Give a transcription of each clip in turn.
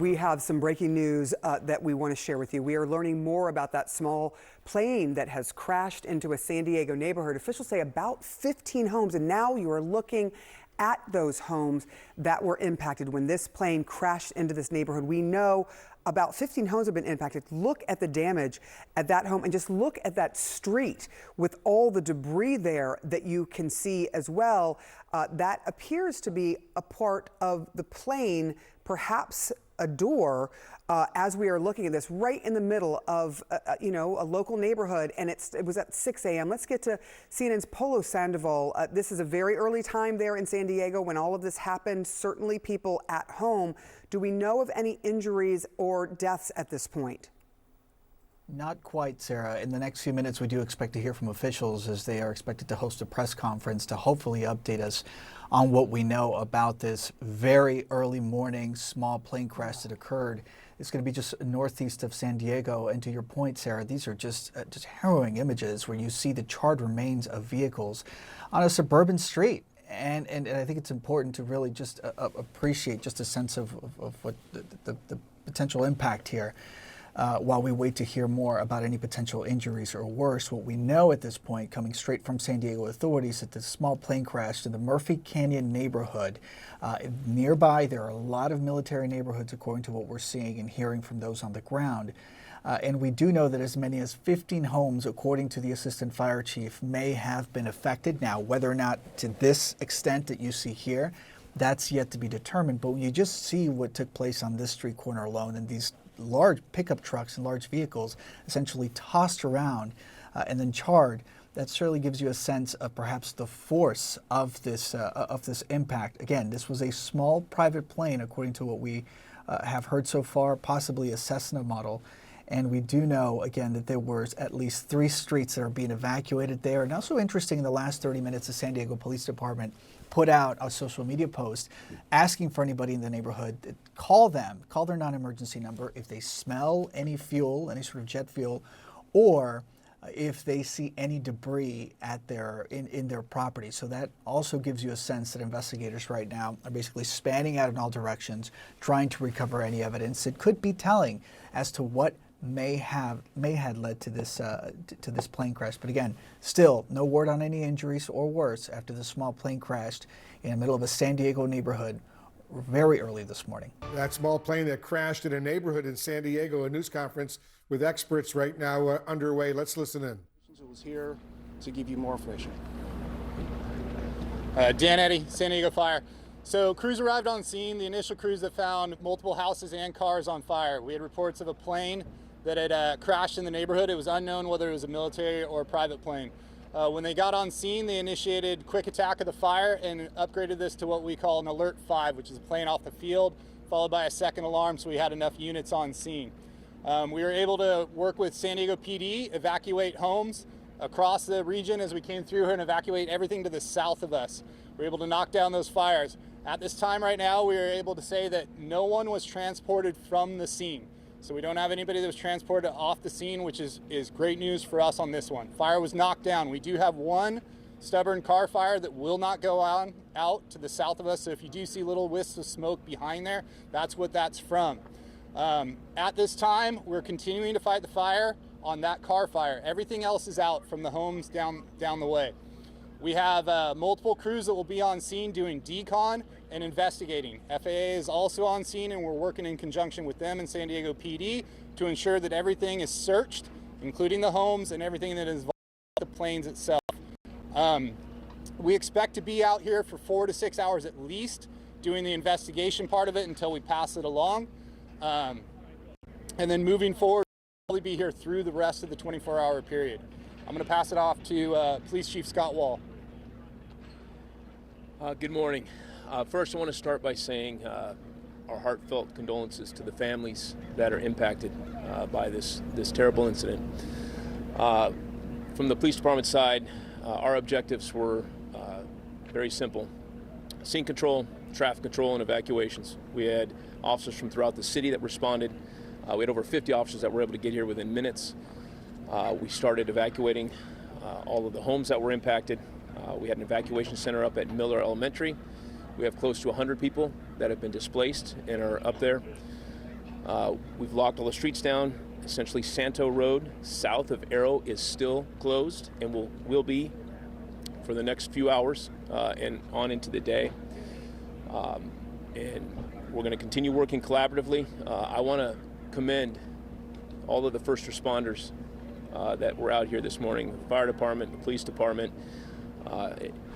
We have some breaking news that we want to share with you. We are learning more about that small plane that has crashed into a San Diego neighborhood. Officials say about 15 homes, and now you are looking at those homes that were impacted when this plane crashed into this neighborhood. We know about 15 homes have been impacted. Look at the damage at that home and just look at that street with all the debris there that you can see as well. That appears to be a part of the plane, perhaps a door, as we are looking at this right in the middle of a local neighborhood, and it was at 6 a.m. Let's get to CNN's Polo Sandoval. This is a very early time there in San Diego when all of this happened. Certainly people at home. Do we know of any injuries or deaths at this point? Not quite, Sarah. In the next few minutes, we do expect to hear from officials as they are expected to host a press conference to hopefully update us on what we know about this very early morning small plane crash that occurred. It's going to be just northeast of San Diego. And to your point, Sarah, these are just harrowing images where you see the charred remains of vehicles on a suburban street. And I think it's important to really just appreciate just a sense of what the potential impact here. While we wait to hear more about any potential injuries or worse, what we know at this point, coming straight from San Diego authorities, that the small plane crashed in the Murphy Canyon neighborhood. Nearby, there are a lot of military neighborhoods, according to what we're seeing and hearing from those on the ground. And we do know that as many as 15 homes, according to the assistant fire chief, may have been affected. Now, whether or not to this extent that you see here, that's yet to be determined. But when you just see what took place on this street corner alone, and these large pickup trucks and large vehicles essentially tossed around and then charred, that certainly gives you a sense of perhaps the force of this impact. Again, this was a small private plane, according to what we have heard so far, possibly a Cessna model. And we do know, again, that there was at least 3 streets that are being evacuated there. And also interesting, in the last 30 minutes, the San Diego Police Department put out a social media post asking for anybody in the neighborhood to call their non-emergency number if they smell any fuel, any sort of jet fuel, or if they see any debris at in their property. So that also gives you a sense that investigators right now are basically spanning out in all directions, trying to recover any evidence that could be telling as to what may have led to this plane crash. But again, still no word on any injuries or worse after the small plane crashed in the middle of a San Diego neighborhood very early this morning. That small plane that crashed in a neighborhood in San Diego, a news conference with experts right now underway. Let's listen in. It was here to give you more information. Dan Eddy, San Diego Fire. So crews arrived on scene. The initial crews that found multiple houses and cars on fire. We had reports of a plane that had crashed in the neighborhood. It was unknown whether it was a military or a private plane. When they got on scene, they initiated quick attack of the fire and upgraded this to what we call an Alert 5, which is a plane off the field, followed by a second alarm, so we had enough units on scene. We were able to work with San Diego PD, evacuate homes across the region as we came through here and evacuate everything to the south of us. We were able to knock down those fires. At this time right now, we are able to say that no one was transported from the scene. So we don't have anybody that was transported off the scene, which is great news for us on this one. Fire was knocked down. We do have one stubborn car fire that will not go out to the south of us. So if you do see little wisps of smoke behind there, that's what that's from. At this time, we're continuing to fight the fire on that car fire. Everything else is out from the homes down the way. We have multiple crews that will be on scene doing decon and investigating. FAA is also on scene, and we're working in conjunction with them and San Diego PD to ensure that everything is searched, including the homes and everything that is involved with the planes itself. We expect to be out here for 4 to 6 hours at least doing the investigation part of it until we pass it along. And then moving forward, we'll probably be here through the rest of the 24-hour period. I'm going to pass it off to Police Chief Scott Wall. Good morning. First, I want to start by saying our heartfelt condolences to the families that are impacted by this terrible incident. From the police department side, our objectives were very simple: scene control, traffic control, and evacuations. We had officers from throughout the city that responded. We had over 50 officers that were able to get here within minutes. We started evacuating all of the homes that were impacted. We had an evacuation center up at Miller Elementary. We have close to 100 people that have been displaced and are up there. We've locked all the streets down. Essentially, Santo Road south of Arrow is still closed and will be for the next few hours and on into the day. And we're going to continue working collaboratively. I want to commend all of the first responders that were out here this morning, the fire department, the police department.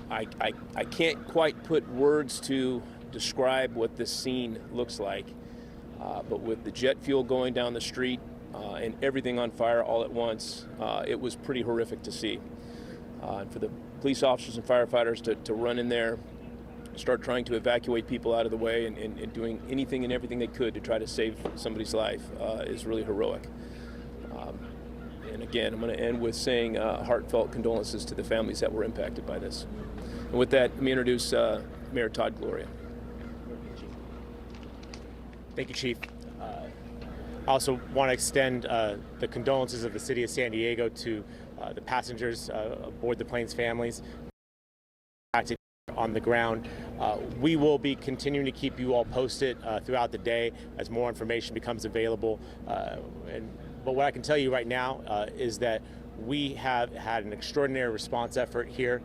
I can't quite put words to describe what this scene looks like, but with the jet fuel going down the street and everything on fire all at once, it was pretty horrific to see. And for the police officers and firefighters to run in there, start trying to evacuate people out of the way and doing anything and everything they could to try to save somebody's life is really heroic. And again, I'm going to end with saying heartfelt condolences to the families that were impacted by this. And with that, let me introduce Mayor Todd Gloria. Thank you, Chief. I also want to extend the condolences of the City of San Diego to the passengers aboard the plane's families impacted on the ground. We will be continuing to keep you all posted throughout the day as more information becomes available. But what I can tell you right now is that we have had an extraordinary response effort here,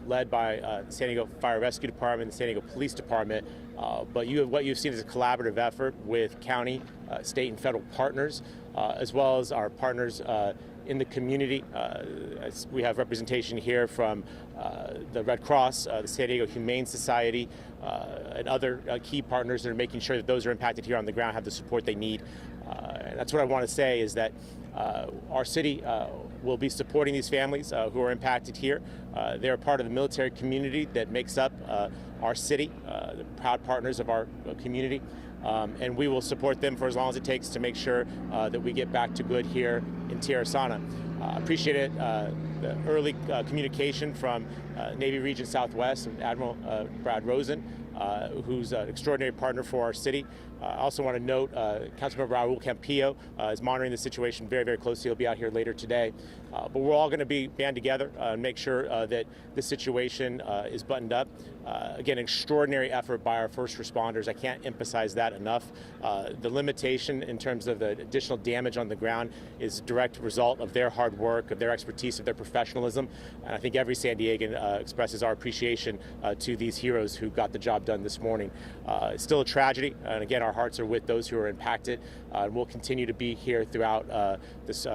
led by the San Diego Fire Rescue Department, the San Diego Police Department. But what you've seen is a collaborative effort with county, state, and federal partners, as well as our partners in the community. As we have representation here from the Red Cross, the San Diego Humane Society, and other key partners that are making sure that those who are impacted here on the ground have the support they need. And that's what I want to say is that our city will be supporting these families who are impacted here. They're part of the military community that makes up our city, the proud partners of our community. And we will support them for as long as it takes to make sure that we get back to good here in Tierra Sana. Appreciate it, the early communication from Navy Region Southwest and Admiral Brad Rosen, who's an extraordinary partner for our city. I also want to note Councilmember Raul Campillo is monitoring the situation very, very closely. He'll be out here later today. But we're all going to band together and make sure that this situation is buttoned up. Again, extraordinary effort by our first responders. I can't emphasize that enough. The limitation in terms of the additional damage on the ground is a direct result of their hard work, of their expertise, of their professionalism. And I think every San Diegan expresses our appreciation to these heroes who got the job done this morning. It's still a tragedy, and again, our hearts are with those who are impacted. And we'll continue to be here throughout this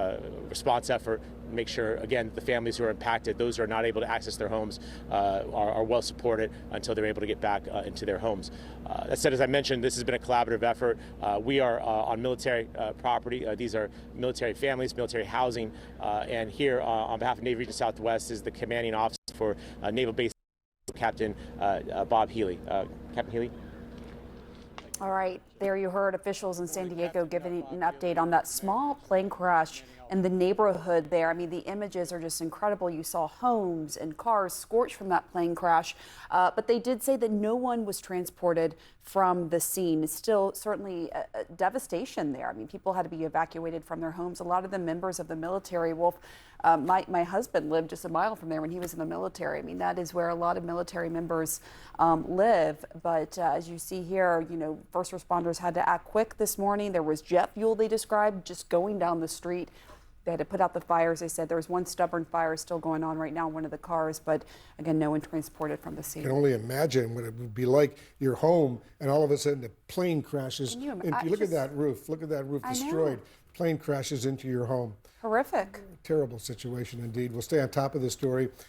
response effort. Make sure, again, the families who are impacted, those who are not able to access their homes, are well supported until they're able to get back into their homes. That said, as I mentioned, this has been a collaborative effort. We are on military property. These are military families, military housing, and here on behalf of Navy Region Southwest is the commanding officer for Naval Base, Captain Bob Healy. Captain Healy. All right, there you heard officials in San Diego giving an update on that small plane crash in the neighborhood there. I mean, the images are just incredible. You saw homes and cars scorched from that plane crash, but they did say that no one was transported from the scene. It's still certainly a devastation there. I mean, people had to be evacuated from their homes. A lot of them members of the military. Wolf, my husband lived just a mile from there when he was in the military. I mean, that is where a lot of military members live. But as you see here, you know, first responders had to act quick this morning. There was jet fuel, they described, just going down the street. They had to put out the fires. They said there was one stubborn fire still going on right now in one of the cars, but again, no one transported from the scene. I can only imagine what it would be like. You're home, and all of a sudden the plane crashes. Look at that roof. Look at that roof destroyed. Plane crashes into your home. Horrific. Terrible situation indeed. We'll stay on top of the story.